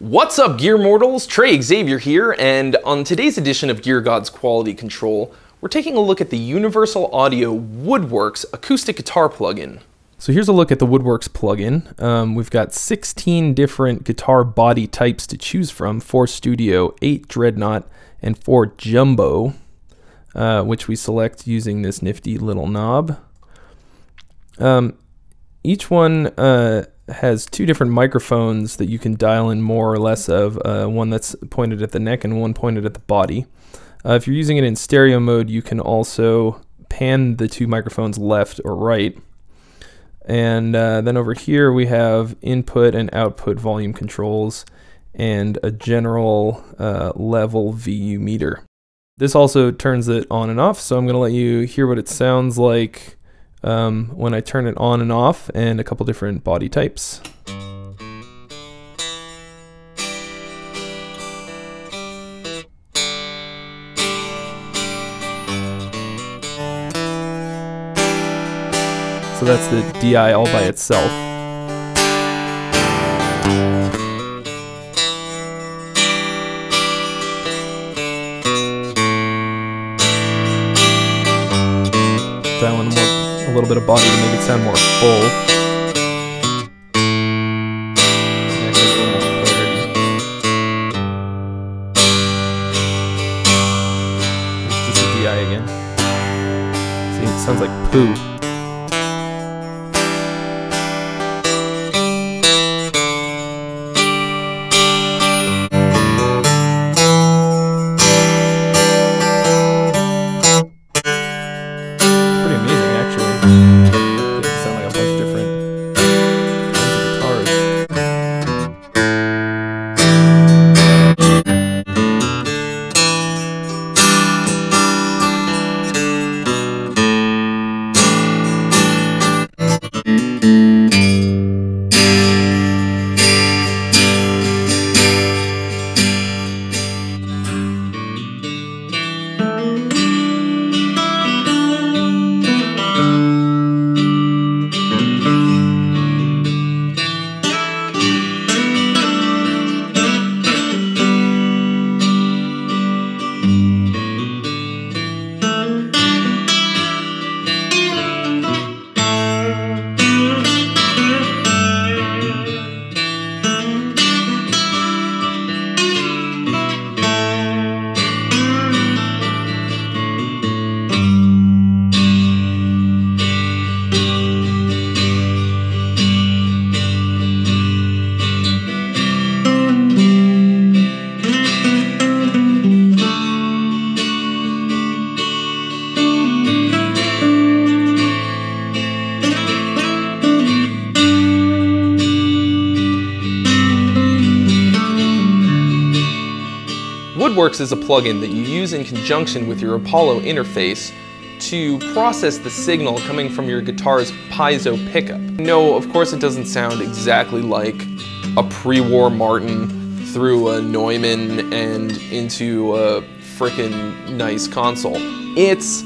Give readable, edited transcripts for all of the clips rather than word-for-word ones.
What's up, Gear Mortals? Trey, Xavier here, and on today's edition of Gear God's Quality Control, we're taking a look at the Universal Audio Woodworks acoustic guitar plugin. So here's a look at the Woodworks plugin. We've got 16 different guitar body types to choose from: 4 Studio, 8 Dreadnought, and 4 Jumbo, which we select using this nifty little knob. Each one has 2 different microphones that you can dial in more or less of, one that's pointed at the neck and one pointed at the body. If you're using it in stereo mode, you can also pan the 2 microphones left or right. And then over here we have input and output volume controls and a general level VU meter. This also turns it on and off, so I'm going to let you hear what it sounds like when I turn it on and off, and a couple different body types. So that's the DI all by itself. Dialing a little bit of body to make it sound more full. It's just a DI again. See, it sounds like poo. Woodworks is a plugin that you use in conjunction with your Apollo interface to process the signal coming from your guitar's piezo pickup. No, of course it doesn't sound exactly like a pre-war Martin through a Neumann and into a frickin' nice console. It's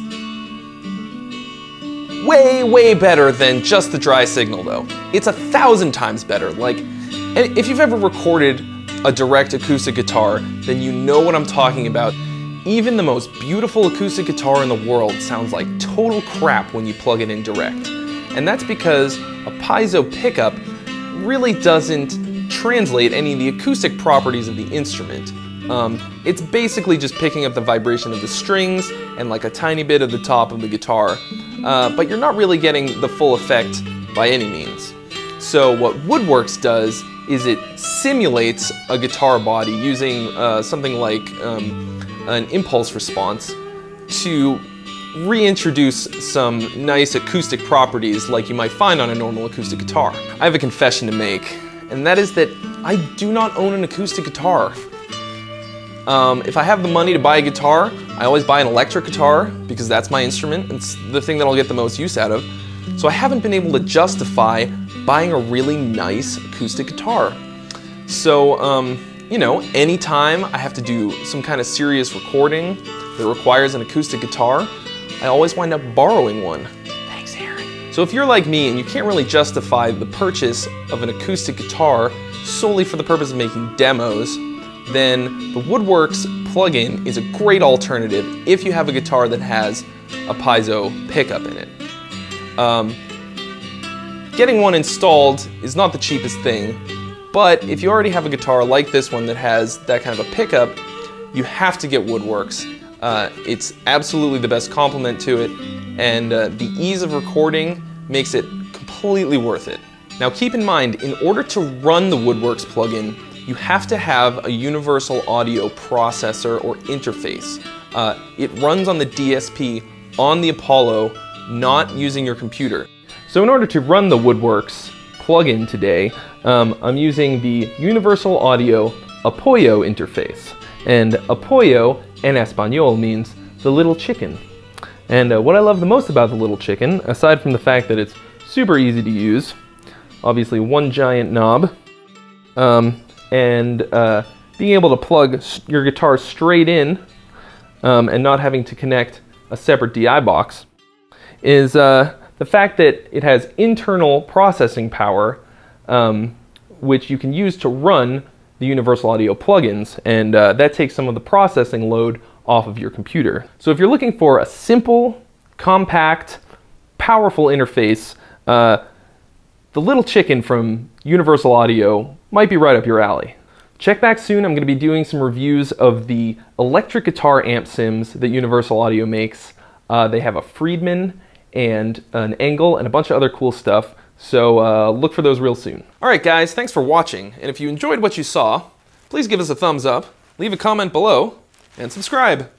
way, way better than just the dry signal though. It's 1,000 times better. Like, if you've ever recorded a direct acoustic guitar, then you know what I'm talking about. Even the most beautiful acoustic guitar in the world sounds like total crap when you plug it in direct. And that's because a piezo pickup really doesn't translate any of the acoustic properties of the instrument. It's basically just picking up the vibration of the strings and like a tiny bit of the top of the guitar, but you're not really getting the full effect by any means. So what Woodworks does is it simulates a guitar body using something like an impulse response to reintroduce some nice acoustic properties like you might find on a normal acoustic guitar. I have a confession to make, and that is that I do not own an acoustic guitar. If I have the money to buy a guitar, I always buy an electric guitar because that's my instrument. It's the thing that I'll get the most use out of. So I haven't been able to justify buying a really nice acoustic guitar. So, you know, anytime I have to do some kind of serious recording that requires an acoustic guitar, I always wind up borrowing one. Thanks, Aaron. So So if you're like me and you can't really justify the purchase of an acoustic guitar solely for the purpose of making demos, then the Woodworks plugin is a great alternative if you have a guitar that has a piezo pickup in it. Getting one installed is not the cheapest thing, but if you already have a guitar like this one that has that kind of a pickup, you have to get Woodworks. It's absolutely the best complement to it, and the ease of recording makes it completely worth it. Now keep in mind, in order to run the Woodworks plugin, you have to have a universal audio processor or interface. It runs on the DSP on the Apollo, not using your computer. So in order to run the Woodworks plugin today, I'm using the Universal Audio Apoyo interface. And Apoyo en Español means the little chicken. And what I love the most about the little chicken, aside from the fact that it's super easy to use, obviously one giant knob, and being able to plug your guitar straight in and not having to connect a separate DI box, is the fact that it has internal processing power, which you can use to run the Universal Audio plugins, and that takes some of the processing load off of your computer. So if you're looking for a simple, compact, powerful interface, the little chicken from Universal Audio might be right up your alley. Check back soon. I'm going to be doing some reviews of the electric guitar amp sims that Universal Audio makes. They have a Friedman and an Engel and a bunch of other cool stuff, so look for those real soon. Alright guys, thanks for watching, and if you enjoyed what you saw, please give us a thumbs up, leave a comment below, and subscribe.